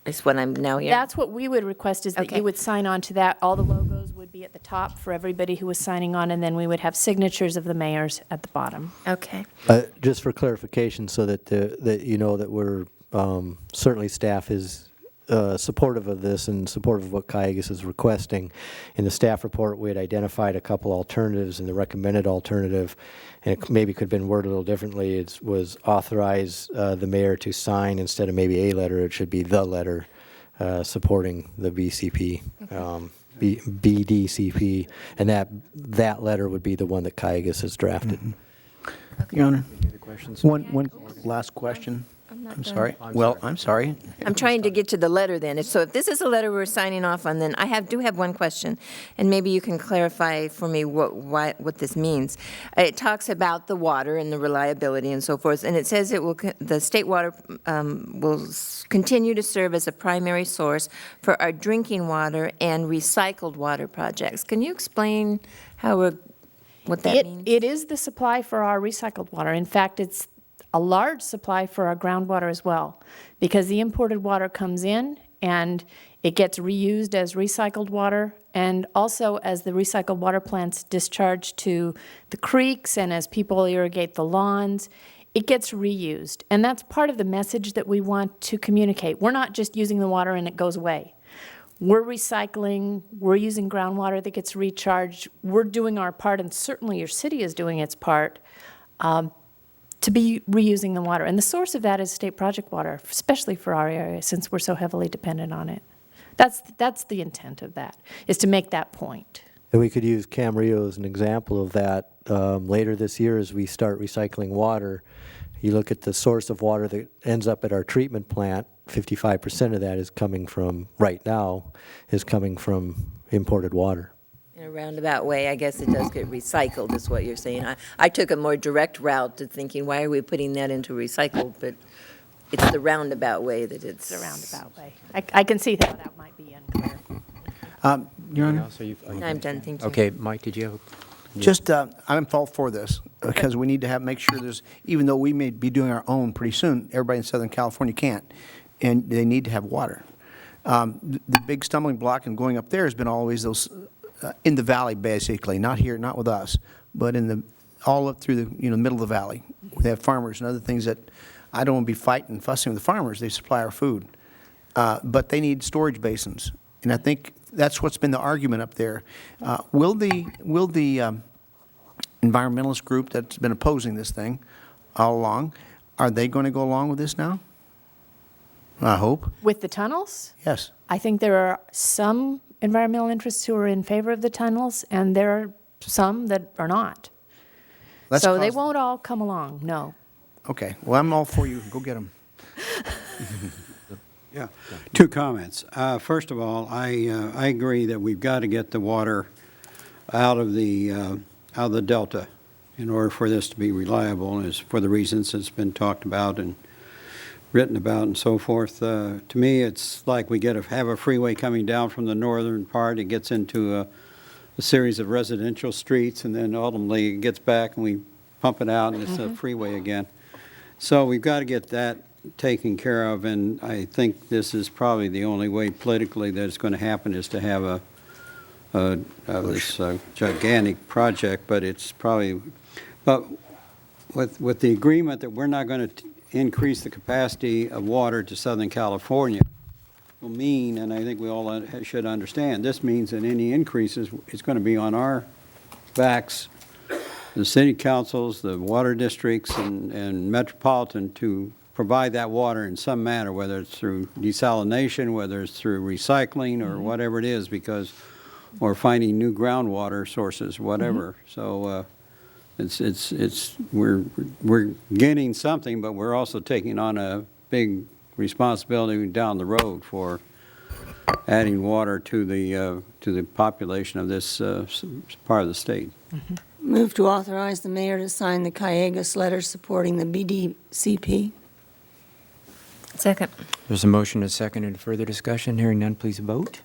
Is what I'm now hearing. That's what we would request, is that Okay. you would sign on to that. All the logos would be at the top for everybody who was signing on, and then we would have signatures of the mayors at the bottom. Okay. Just for clarification, so that that you know that we're certainly staff is supportive of this and supportive of what Cayugas is requesting. In the staff report, we had identified a couple alternatives, and the recommended alternative, and it maybe could have been worded a little differently, was authorize the mayor to sign instead of maybe a letter, it should be the letter supporting the BCP, BDCP, and that letter would be the one that Cayugas has drafted. Your Honor, Any other questions? one last question. I'm sorry. Well, I'm sorry. I'm trying to get to the letter then. So if this is a letter we're signing off on, then I do have one question, and maybe you can clarify for me what this means. It talks about the water and the reliability and so forth, and it says the state water will continue to serve as a primary source for our drinking water and recycled water projects. Can you explain what that means? It is the supply for our recycled water. In fact, it's a large supply for our groundwater as well, because the imported water comes in and it gets reused as recycled water, and also as the recycled water plants discharge to the creeks and as people irrigate the lawns, it gets reused. And that's part of the message that we want to communicate. We're not just using the water and it goes away. We're recycling, we're using groundwater that gets recharged, we're doing our part, and certainly your city is doing its part, to be reusing the water. And the source of that is state project water, especially for our area, since we're so heavily dependent on it. That's the intent of that, is to make that point. And we could use Camarillo as an example of that. Later this year, as we start recycling water, you look at the source of water that ends up at our treatment plant, 55% of that is coming from, right now, is coming from imported water. In a roundabout way, I guess it does get recycled, is what you're saying. I took a more direct route to thinking, why are we putting that into recycled? But it's the roundabout way that it's... It's a roundabout way. I can see how that might be unclear. Your Honor, I'm done, thank you. Okay, Mike, did you have? just, I'm all for this, because we need to make sure there's, even though we may be doing our own pretty soon, everybody in Southern California can't, and they need to have water. The big stumbling block in going up there has been always those, in the valley, basically, not here, not with us, but all up through the middle of the valley. We have farmers and other things that I don't want to be fighting and fussing with the farmers. They supply our food, but they need storage basins, and I think that's what's been the argument up there. Will the environmentalist group that's been opposing this thing all along, are they going to go along with this now? I hope. With the tunnels? Yes. I think there are some environmental interests who are in favor of the tunnels, and there are some that are not. So they won't all come along, no. Okay. Well, I'm all for you. Go get them. Yeah, two comments. First of all, I agree that we've got to get the water out of the delta in order for this to be reliable, and for the reasons that's been talked about and written about and so forth. To me, it's like we have a freeway coming down from the northern part. It gets into a series of residential streets, and then ultimately it gets back and we pump it out and it's a freeway again. So we've got to get that taken care of, and I think this is probably the only way politically that it's going to happen, is to have this gigantic project. But it's probably, but with the agreement that we're not going to increase the capacity of water to Southern California, will mean, and I think we all should understand, this means that any increases is going to be on our backs, the city councils, the water districts, and metropolitan, to provide that water in some manner, whether it's through desalination, whether it's through recycling, or whatever it is, because, or finding new groundwater sources, whatever. So we're getting something, but we're also taking on a big responsibility down the road for adding water to the population of this part of the state. Move to authorize the mayor to sign the Cayugas letter supporting the BDCP. Second. There's a motion, a second, and further discussion. Hearing none, please vote.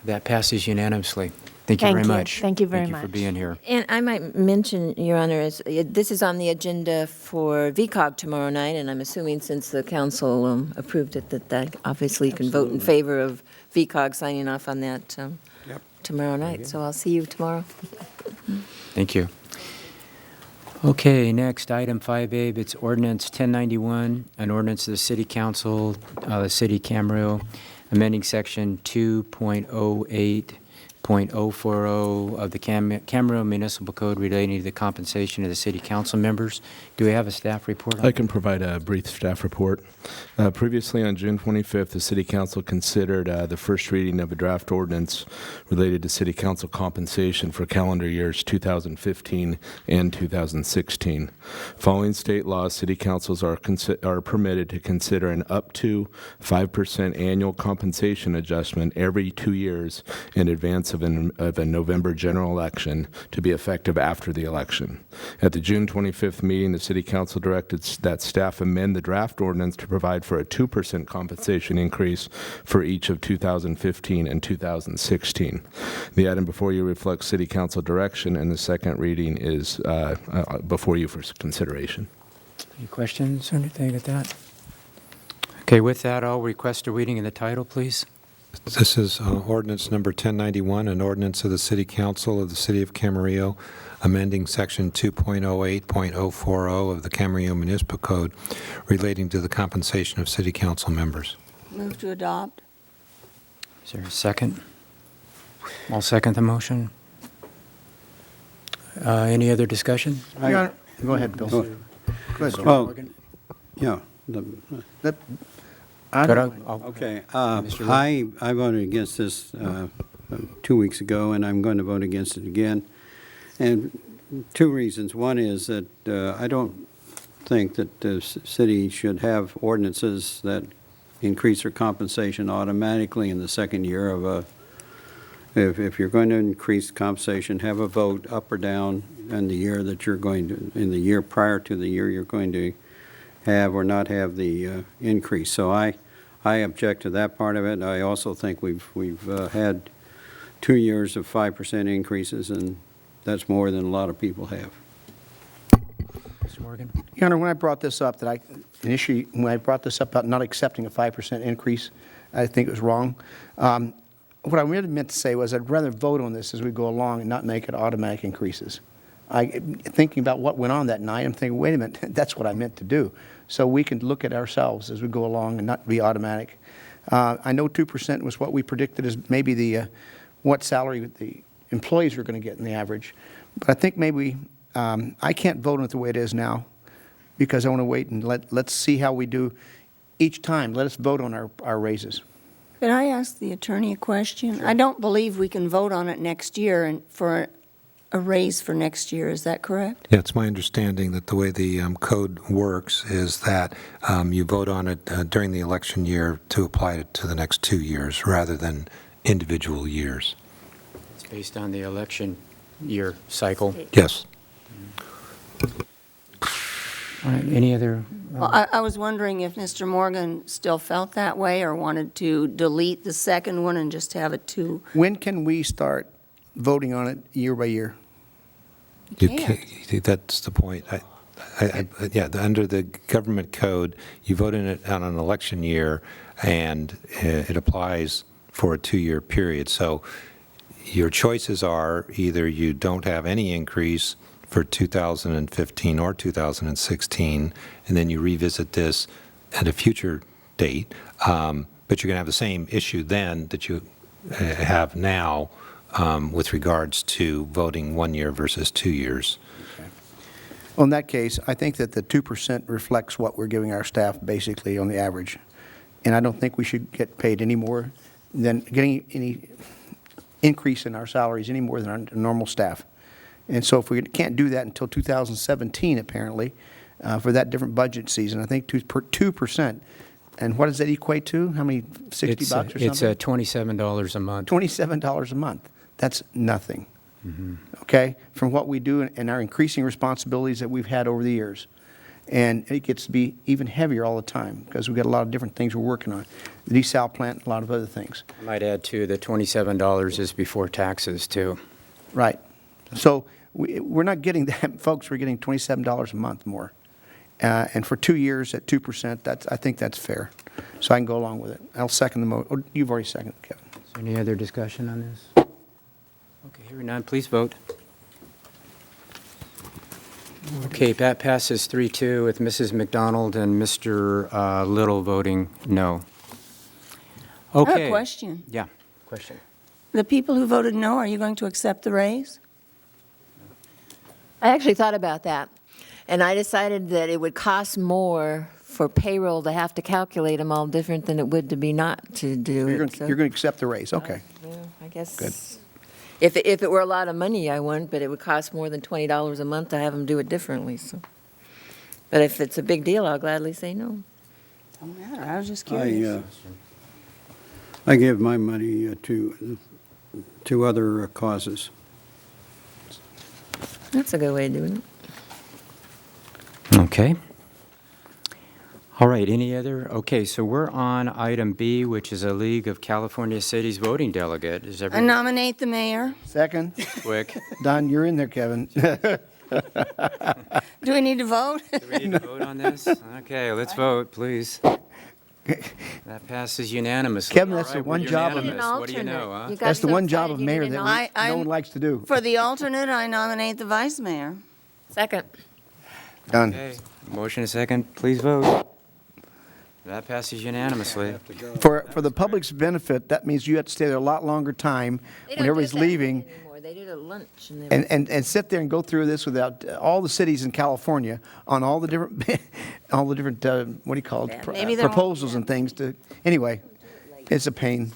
That passes unanimously. Thank you very much. Thank you very much. Thank you for being here. And I might mention, Your Honor, this is on the agenda for VCOG tomorrow night, and I'm assuming since the council approved it, that obviously you can vote in favor of VCOG signing off on that tomorrow night. So I'll see you tomorrow. Thank you. Okay, next, item 5A, it's ordinance 1091, an ordinance of the City Council, the City of Camarillo, amending section 2.08.040 of the Camarillo Municipal Code relating to the compensation of the city council members. Do we have a staff report on I that? can provide a brief staff report. Previously, on June 25th, the City Council considered the first reading of a draft ordinance related to City Council compensation for calendar years 2015 and 2016. Following state law, City Councils are permitted to consider an up to 5% annual compensation adjustment every 2 years in advance of a November general election to be effective after the election. At the June 25th meeting, the City Council directed that staff amend the draft ordinance to provide for a 2% compensation increase for each of 2015 and 2016. The item before you reflects City Council direction, and the second reading is before you for consideration. Any questions or anything at that? Okay, with that, I'll request a reading of the title, please. This is ordinance number 1091, an ordinance of the City Council of the City of Camarillo, amending section 2.08.040 of the Camarillo Municipal Code relating to the compensation of city council members. Move to adopt. Is there a second? I'll second the motion. Any other discussion? Your Honor, go ahead, Bill. Go ahead, Bill. Well, yeah. That- Good, I'll- Okay. Mr. Lee? I voted against this 2 weeks ago, and I'm going to vote against it again. And two reasons. One is that I don't think that the city should have ordinances that increase their compensation automatically in the second year of a, if you're going to increase compensation, have a vote up or down in the year that you're going to, in the year prior to the year you're going to have or not have the increase. So I object to that part of it. I also think we've had 2 years of 5% increases, and that's more than a lot of people have. Mr. Morgan? Your Honor, when I brought this up, when I brought this up about not accepting a 5% increase, I think it was wrong. What I really meant to say was I'd rather vote on this as we go along and not make it automatic increases. Thinking about what went on that night, I'm thinking, wait a minute, that's what I meant to do. So we can look at ourselves as we go along and not be automatic. I know 2% was what we predicted as maybe what salary the employees were going to get in the average. But I think maybe I can't vote on it the way it is now because I want to wait and let's see how we do each time. Let us vote on our raises. Could I ask the attorney a question? Sure. I don't believe we can vote on it next year and for a raise for next year. Is that correct? Yeah, it's my understanding that the way the code works is that you vote on it during the election year to apply it to the next 2 years rather than individual years. It's based on the election year cycle. Yes. All right, any other? Well, I was wondering if Mr. Morgan still felt that way or wanted to delete the second one and just have it two. When can we start voting on it year by year? That's the point. Yeah, under the government code, you vote in it on an election year, and it applies for a 2-year period. So your choices are either you don't have any increase for 2015 or 2016, and then you revisit this at a future date, but you're going to have the same issue then that you have now with regards to voting 1 year versus 2 years. Okay. Well, in that case, I think that the 2% reflects what we're giving our staff basically on the average. And I don't think we should get paid any more than getting any increase in our salaries any more than our normal staff. And so if we can't do that until 2017, apparently, for that different budget season, I think 2%. And what does that equate to? How many, 60 bucks or something? It's $27 a month. $27 a month. That's nothing, okay, from what we do and our increasing responsibilities that we've had over the years. And it gets to be even heavier all the time because we've got a lot of different things we're working on. The desal plant, a lot of other things. I might add, too, that $27 is before taxes, too. Right. So we're not getting that, folks. We're getting $27 a month more. And for 2 years at 2%, I think that's fair. So I can go along with it. I'll second the motion. Oh, you've already seconded, Kevin. Is there any other discussion on this? Okay, hearing none, please vote. Okay, that passes 3-2 with Mrs. McDonald and Mr. Little voting no. I have Okay. a question. Yeah, question. The people who voted no, are you going to accept the raise? I actually thought about that, and I decided that it would cost more for payroll to have to calculate them all different than it would to be not to do You're it. going so- to accept the raise, okay. Well, I guess. Good. If it were a lot of money, I wouldn't, but it would cost more than $20 a month to have them do it differently, so. But if it's a big deal, I'll gladly say no. Don't matter, I was just curious. I give my money to other causes. That's a good way of doing it. Okay. All right, any other? Okay, so we're on item B, which is a League of California Cities voting delegate. Is I everyone nominate the mayor. Second. quick? Don, you're in there, Kevin. Do we need to vote? Do we need to vote on this? Okay, let's vote, please. That passes unanimously. Kevin, that's All the right, one we're job of- unanimous. What do you know, huh? You got That's the so one job excited of you mayor didn't that know. no one likes to do. For the alternate, I nominate the vice mayor. Second. Done. Okay, motion and second, please vote. That passes unanimously. For the public's benefit, that means you have to stay there a lot longer time They when don't do everybody's that leaving anymore. They do it at lunch and everything. and sit there and go through this without all the cities in California on all the different, what do you call it? Yeah, maybe there won't be Proposals and things to, anyway, it's a pain.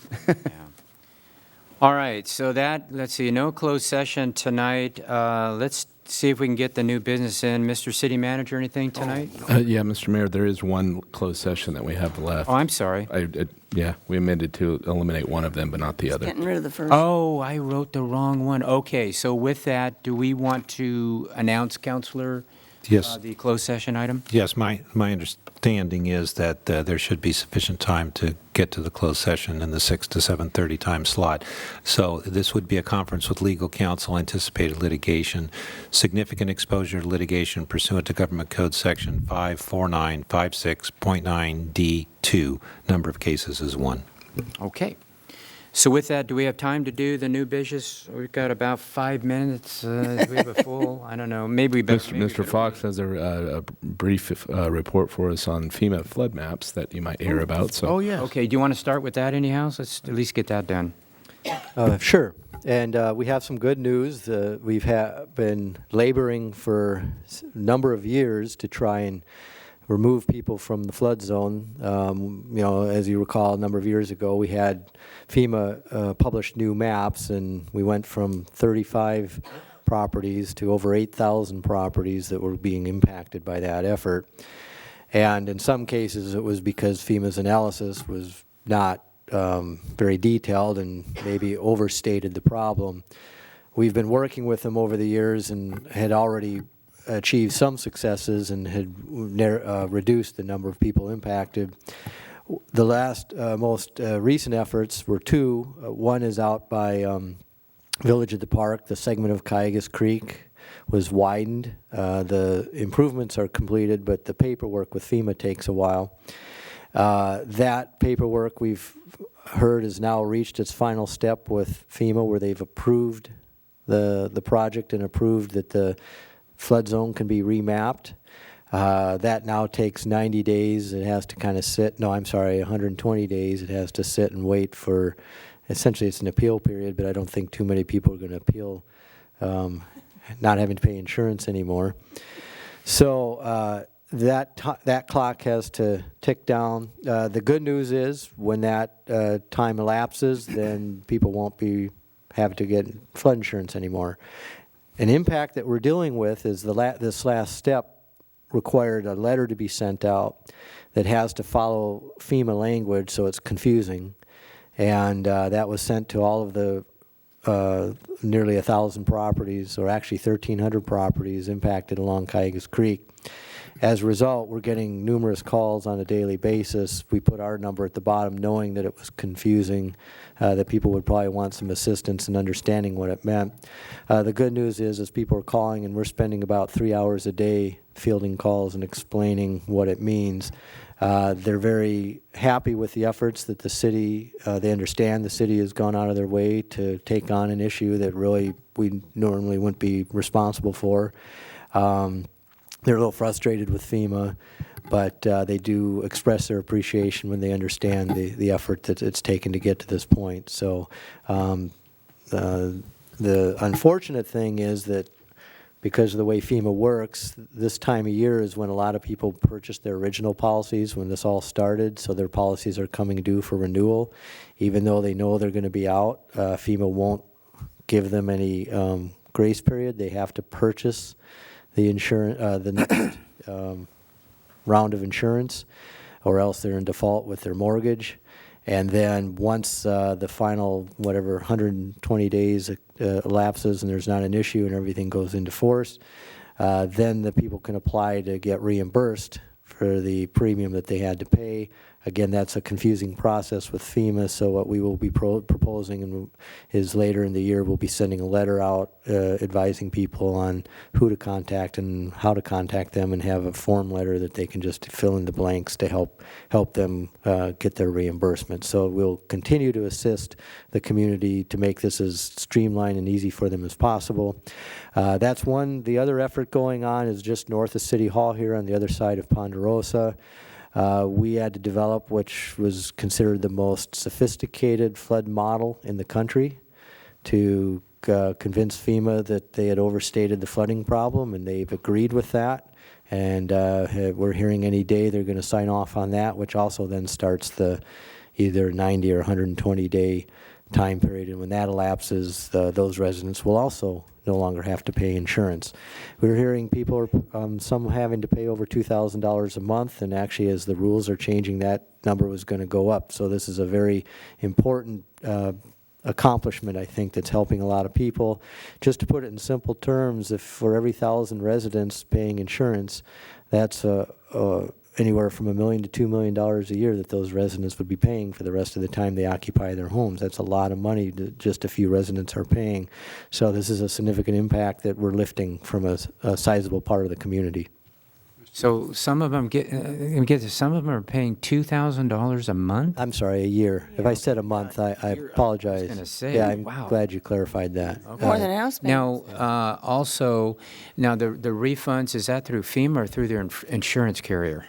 All right, so that, let's see, no closed session tonight. Let's see if we can get the new business in. Mr. City Manager, anything tonight? Yeah, Mr. Mayor, there is one closed session that we have left. Oh, I'm sorry. Yeah, we amended to eliminate one of them, but not the other. Getting rid of the first. Oh, I wrote the wrong one. Okay, so with that, do we want to announce, Counselor, Yes. the closed session item? Yes, my understanding is that there should be sufficient time to get to the closed session in the 6 to 7:30 time slot. So this would be a conference with legal counsel, anticipated litigation, significant exposure to litigation pursuant to Government Code Section 54956.9D2. Number of cases is 1. Okay. So with that, do we have time to do the new business? We've got about 5 minutes. Do we have a full? I don't know. Maybe we better. Mr. Fox has a brief report for us on FEMA flood maps that you might hear about. So. Oh, yes. Okay, do you want to start with that anyhow? Let's at least get that done. Sure. And we have some good news. We've been laboring for a number of years to try and remove people from the flood zone. As you recall, a number of years ago, we had FEMA publish new maps, and we went from 35 properties to over 8,000 properties that were being impacted by that effort. And in some cases, it was because FEMA's analysis was not very detailed and maybe overstated the problem. We've been working with them over the years and had already achieved some successes and had reduced the number of people impacted. The last most recent efforts were two. One is out by Village of the Park. The segment of Cayugas Creek was widened. The improvements are completed, but the paperwork with FEMA takes a while. That paperwork, we've heard, has now reached its final step with FEMA, where they've approved the project and approved that the flood zone can be remapped. That now takes 90 days. It has to kind of sit, 120 days. It has to sit and wait for, essentially it's an appeal period, but I don't think too many people are going to appeal not having to pay insurance anymore. So that clock has to tick down. The good news is when that time elapses, then people won't have to get flood insurance anymore. An impact that we're dealing with is this last step required a letter to be sent out that has to follow FEMA language, so it's confusing. And that was sent to all of the nearly 1,000 properties, or actually 1,300 properties impacted along Cayugas Creek. As a result, we're getting numerous calls on a daily basis. We put our number at the bottom knowing that it was confusing, that people would probably want some assistance in understanding what it meant. The good news is people are calling, and we're spending about 3 hours a day fielding calls and explaining what it means. They're very happy with the efforts that the city, they understand the city has gone out of their way to take on an issue that really we normally wouldn't be responsible for. they're a little frustrated with FEMA, but they do express their appreciation when they understand the effort that it's taken to get to this point. So the unfortunate thing is that because of the way FEMA works, this time of year is when a lot of people purchased their original policies when this all started, so their policies are coming due for renewal. Even though they know they're going to be out, FEMA won't give them any grace period. They have to purchase the insurance, the next round of insurance, or else they're in default with their mortgage. And then once the final, whatever, 120 days elapses and there's not an issue and everything goes into force, then the people can apply to get reimbursed for the premium that they had to pay. Again, that's a confusing process with FEMA, so what we will be proposing is later in the year we'll be sending a letter out advising people on who to contact and how to contact them, and have a form letter that they can just fill in the blanks to help them get their reimbursement. So we'll continue to assist the community to make this as streamlined and easy for them as possible. That's one. The other effort going on is just north of City Hall here on the other side of Ponderosa. We had to develop which was considered the most sophisticated flood model in the country to convince FEMA that they had overstated the flooding problem, and they've agreed with that. And we're hearing any day they're going to sign off on that, which also then starts the either 90 or 120-day time period. And when that elapses, those residents will also no longer have to pay insurance. We're hearing people are some having to pay over $2,000 a month, and actually as the rules are changing, that number was going to go up. So this is a very important accomplishment, I think, that's helping a lot of people. Just to put it in simple terms, if for every 1,000 residents paying insurance, that's anywhere from $1 million to $2 million a year that those residents would be paying for the rest of the time they occupy their homes. That's a lot of money that just a few residents are paying. So this is a significant impact that we're lifting from a sizable part of the community. So some of them some of them are paying $2,000 a month? I'm sorry, a year. If I said a month, I apologize. I was going to say, yeah, I'm wow. glad you clarified that. More than house payments. Now, also, now the refunds, is that through FEMA or through their insurance carrier?